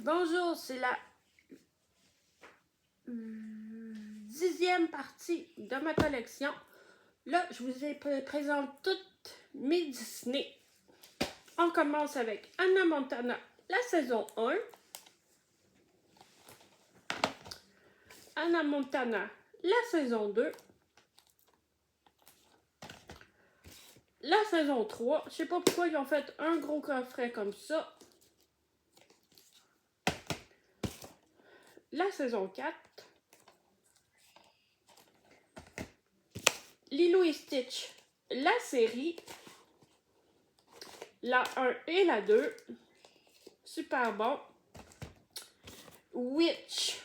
Bonjour, c'est la 10e partie de ma collection. Là, je vous présente toutes mes Disney. On commence avec Hannah Montana, la saison 1. Hannah Montana, la saison 2. La saison 3. Je sais pas pourquoi ils ont fait un gros coffret comme ça. La saison 4. Lilo et Stitch, la série. La 1 et la 2. Super bon. Witch.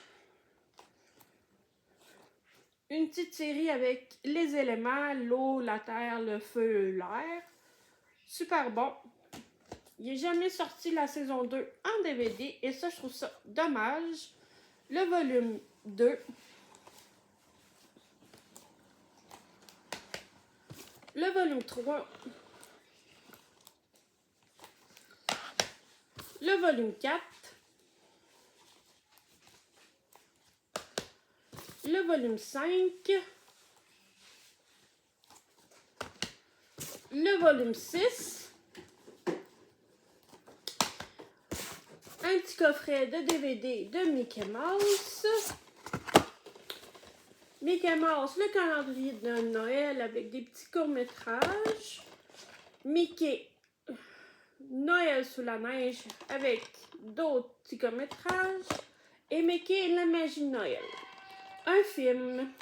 Une petite série avec les éléments, l'eau, la terre, le feu, l'air. Super bon. Il n'est jamais sorti la saison 2 en DVD et ça, je trouve ça dommage. Le volume 2. Le volume 3. Le volume 4. Le volume 5. Le volume 6. Un petit coffret de DVD de Mickey Mouse. Mickey Mouse, le calendrier de Noël avec des petits courts-métrages. Mickey, Noël sous la neige avec d'autres petits courts-métrages. Et Mickey, la magie de Noël. Un film.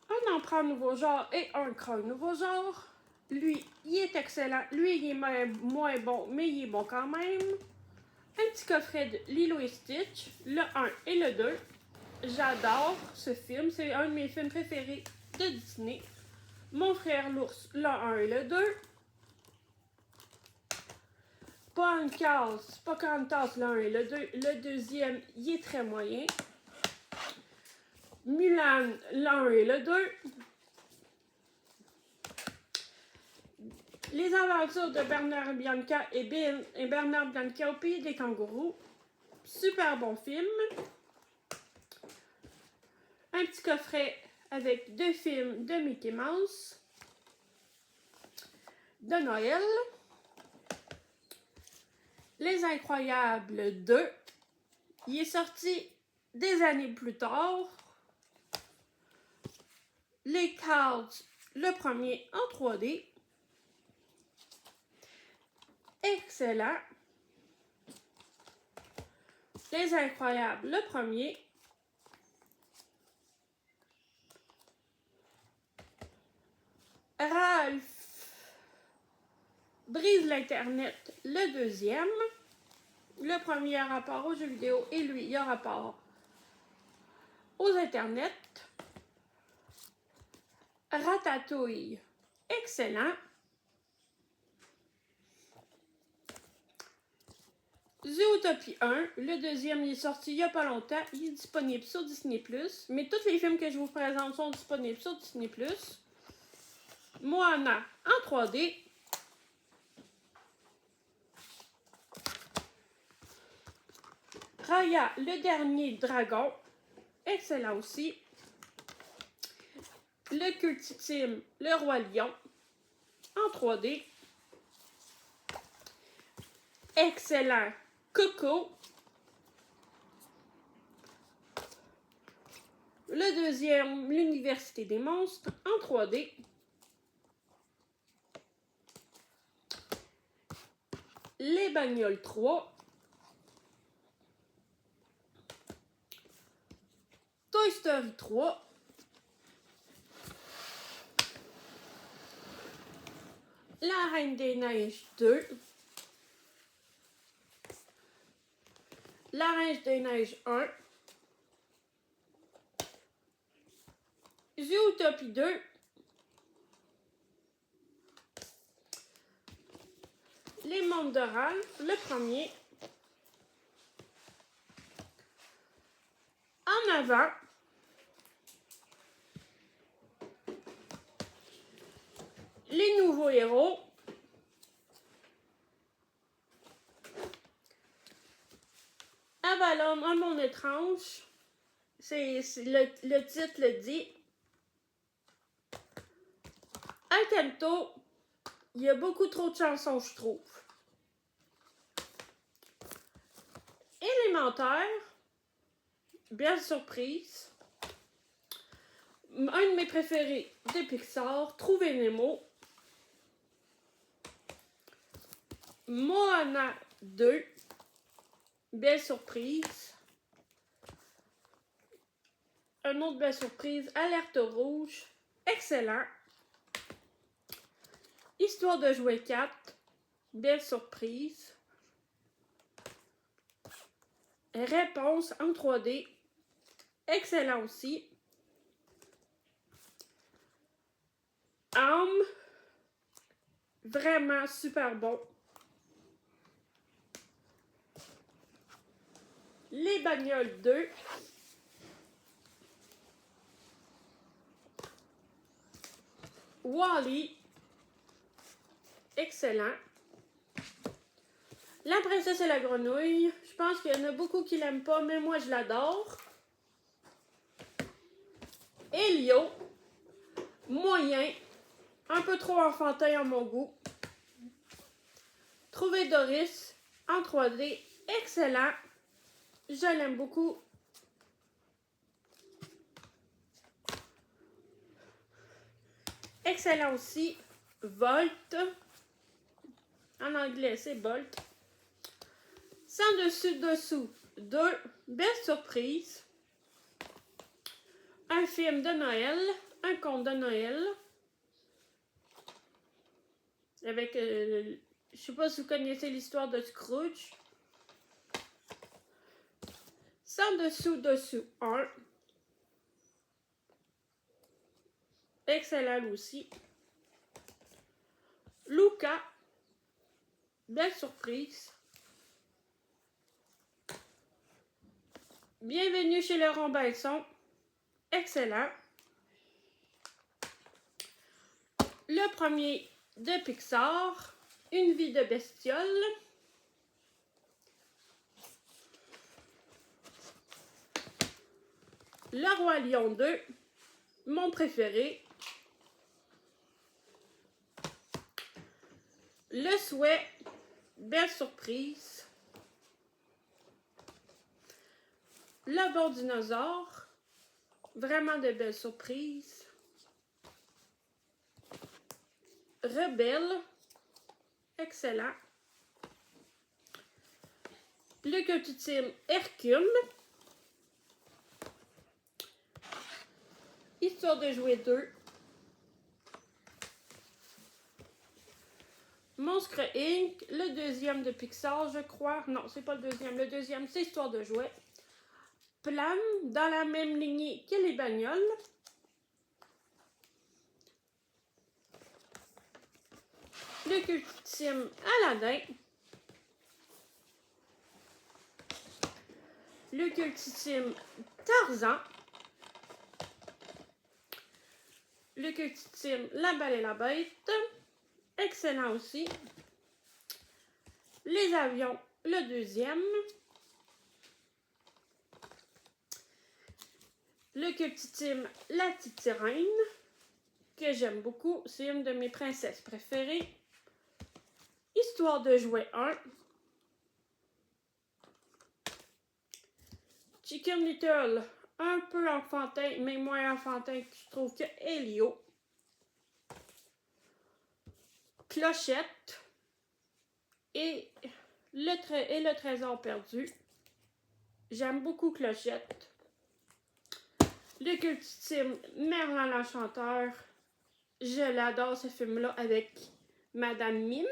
Un emprunt nouveau genre et un creux nouveau genre. Lui, il est excellent. Lui, il est moins bon, mais il est bon quand même. Un petit coffret de Lilo et Stitch, le 1 et le 2. J'adore ce film. C'est un de mes films préférés de Disney. Mon frère l'ours, le 1 et le 2. Pocahontas, le 1 et le 2. Le deuxième, il est très moyen. Mulan, le 1 et le 2. Les aventures de Bernard Bianca et Bernard Bianca au pays des kangourous. Super bon film. Un petit coffret avec 2 films de Mickey Mouse. De Noël. Les Incroyables 2. Il est sorti des années plus tard. Les Cars, le premier en 3D. Excellent. Les Incroyables, le premier. Ralph brise l'Internet, le deuxième. Le premier a rapport aux jeux vidéo et lui, il a rapport aux Internets. Ratatouille, excellent. Zootopie 1, le deuxième il est sorti il n'y a pas longtemps, il est disponible sur Disney+. Mais tous les films que je vous présente sont disponibles sur Disney+. Moana en 3D. Raya, le dernier dragon, excellent aussi. Le cultime, le roi lion en 3D. Excellent. Coco. Le deuxième, l'université des monstres en 3D. Les Bagnoles 3. Toy Story 3. La Reine des Neiges 2. La Reine des Neiges 1. Zootopie 2. Les Mondes de Ralph, le premier. En avant. les nouveaux héros. Avalon, un monde étrange. Le titre le dit. Akento, il y a beaucoup trop de chansons, je trouve. Élémentaire, belle surprise. Un de mes préférés de Pixar, Trouver Nemo. Moana 2, belle surprise. Un autre belle surprise, Alerte rouge, excellent. Histoire de jouer 4, belle surprise. Réponse en 3D, excellent aussi. Âme, vraiment super bon. Les bagnoles 2. Wall-E, excellent. La princesse et la grenouille, je pense qu'il y en a beaucoup qui l'aiment pas, mais moi je l'adore. Elio, moyen, un peu trop enfantin à mon goût. Trouver Doris en 3D, excellent. Je l'aime beaucoup. Excellent aussi. Volt. En anglais, c'est Bolt. Sans dessus-dessous, 2. Belle surprise. Un film de Noël. Un conte de Noël. Avec, je sais pas si vous connaissez l'histoire de Scrooge. Sans dessous, 1. Excellent aussi. Luca. Belle surprise. Bienvenue chez Laurent Belson. Excellent. Le premier de Pixar. Une vie de bestiole. Le Roi Lion 2. Mon préféré. Le Souhait. Belle surprise. Le Bon Dinosaure. Vraiment de belles surprises. Rebelle. Excellent. Le culte ultime Hercule. Histoire de jouer 2. Monstre Inc. Le deuxième de Pixar, je crois. Non, c'est pas le deuxième. Le deuxième, c'est Histoire de jouer. Plan, dans la même lignée que les bagnoles. Le culte ultime Aladdin. Le culte ultime Tarzan. Le culte ultime La Belle et la Bête. Excellent aussi. Les avions, le deuxième. Le culte ultime La Petite Sirène, que j'aime beaucoup. C'est une de mes princesses préférées. Histoire de jouer 1. Chicken Little, un peu enfantin, mais moins enfantin que je trouve que Elio. Clochette et le trésor perdu. J'aime beaucoup Clochette. Le culte ultime Merlin l'Enchanteur. Je l'adore ce film-là avec Madame Mime.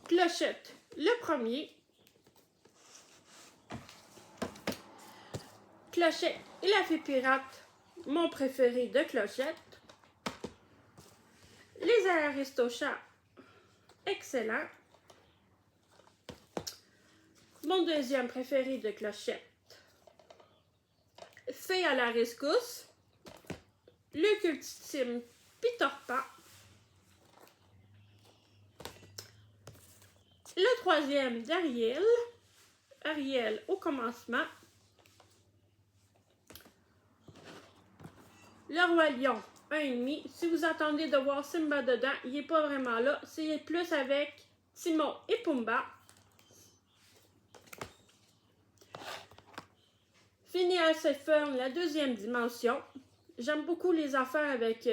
Clochette, le premier. Clochette et la Fée Pirate, mon préféré de Clochette. Les Aristochats, excellent. Mon deuxième préféré de Clochette. Fée à la rescousse. Le culte ultime Peter Pan. Le troisième d'Ariel. Ariel au commencement. Le Roi Lion, 1,5. Si vous attendez de voir Simba dedans, il n'est pas vraiment là. C'est plus avec Timon et Pumba. Phineas et Ferb, la deuxième dimension. J'aime beaucoup les affaires avec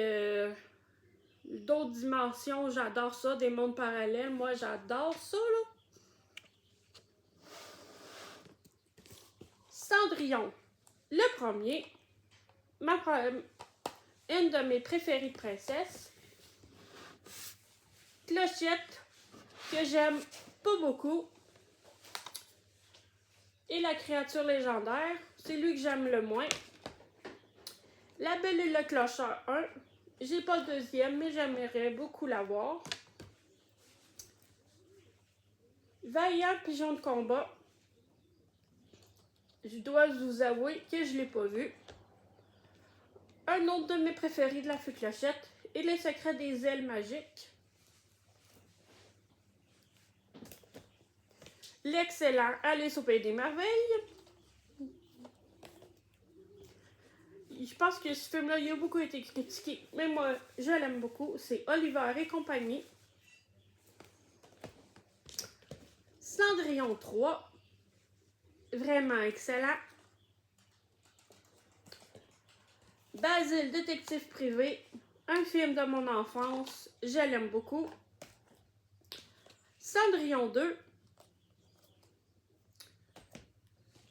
d'autres dimensions. J'adore ça, des mondes parallèles. Moi, j'adore ça, là. Cendrillon, le premier. Une de mes préférées de princesse. Clochette, que j'aime pas beaucoup. Et la créature légendaire, c'est lui que j'aime le moins. La Belle et le Clocheur 1. J'ai pas le deuxième, mais j'aimerais beaucoup l'avoir. Vaillant Pigeon de combat. Je dois vous avouer que je l'ai pas vu. Un autre de mes préférés de la Fée Clochette et les secrets des ailes magiques. L'excellent Alice au Pays des Merveilles. Je pense que ce film-là, il a beaucoup été critiqué, mais moi, je l'aime beaucoup. C'est Oliver et compagnie. Cendrillon 3. Vraiment excellent. Basile, détective privé. Un film de mon enfance. Je l'aime beaucoup. Cendrillon 2.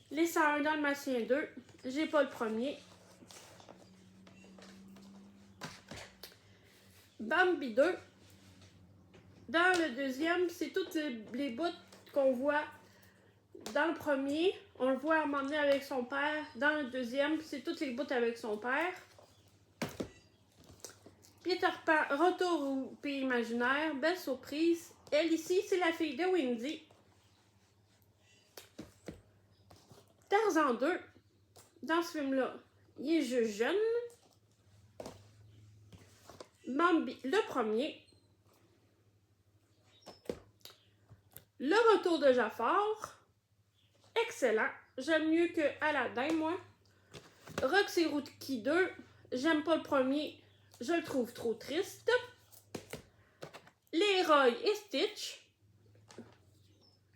Les 101 Dalmatiens 2. J'ai pas le premier. Bambi 2. Dans le deuxième, c'est toutes les bouts qu'on voit dans le premier. On le voit m'emmener avec son père. Dans le deuxième, c'est toutes les bouts avec son père. Peter Pan, Retour au pays imaginaire. Belle surprise. Elle ici, c'est la fille de Wendy. Tarzan 2. Dans ce film-là, il est juste jeune. Bambi, le premier. Le Retour de Jafar. Excellent. J'aime mieux que Aladdin, moi. Roxy Rookie 2. J'aime pas le premier. Je le trouve trop triste. Les Roy et Stitch.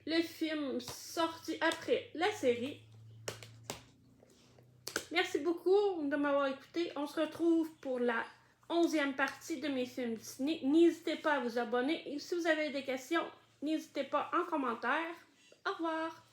Le film sorti après la série. Merci beaucoup de m'avoir écouté. On se retrouve pour la 11e partie de mes films Disney. N'hésitez pas à vous abonner. Et si vous avez des questions, n'hésitez pas en commentaire. Au revoir.